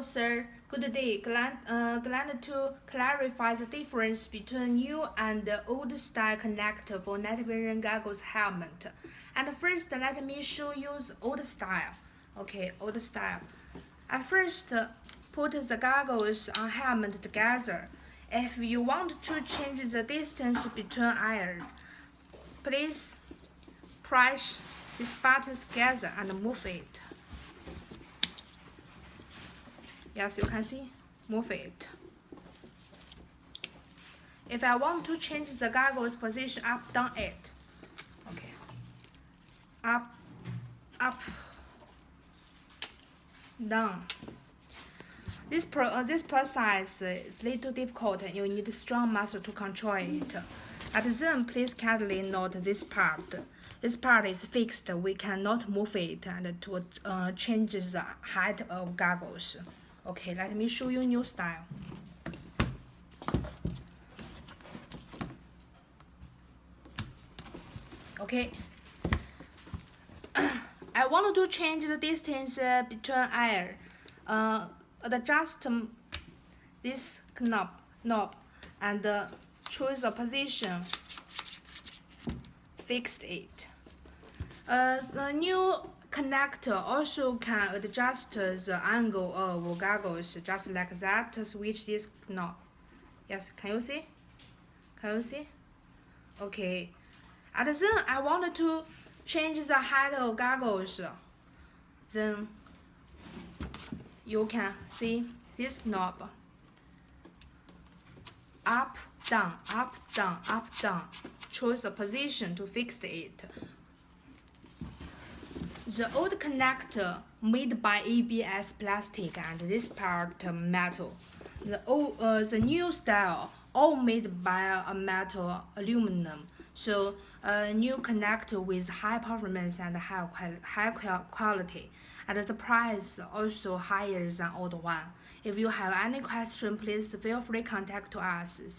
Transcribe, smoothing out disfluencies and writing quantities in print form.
sir. Good day. Glad to clarify the difference between new and old style connector for night vision goggles helmet. And first, let me show you the old style. Okay, old style. At first, put the goggles and helmet together. If you want to change the distance between ears, please press these buttons together and move it. Yes, you can see, move it. If I want to change the goggles position up, down it. Okay. Up, down. This process is little difficult and you need strong muscle to control it. But then please carefully note this part. This part is fixed. We cannot move it and to change the height of goggles. Okay, let me show you new style. Okay. I want to change the distance between ears. Adjust this knob and choose a position. Fix it. The new connector also can adjust the angle of goggles just like that. Switch this knob. Yes, can you see? Can you see? Okay. And then I want to change the height of goggles. Then you can see this knob. Up, down, up, down, up, down. Choose a position to fix it. The old connector made by ABS plastic and this part metal. The new style all made by a metal aluminum. So a new connector with high performance and high quality. And the price also higher than old one. If you have any question, please feel free to contact us.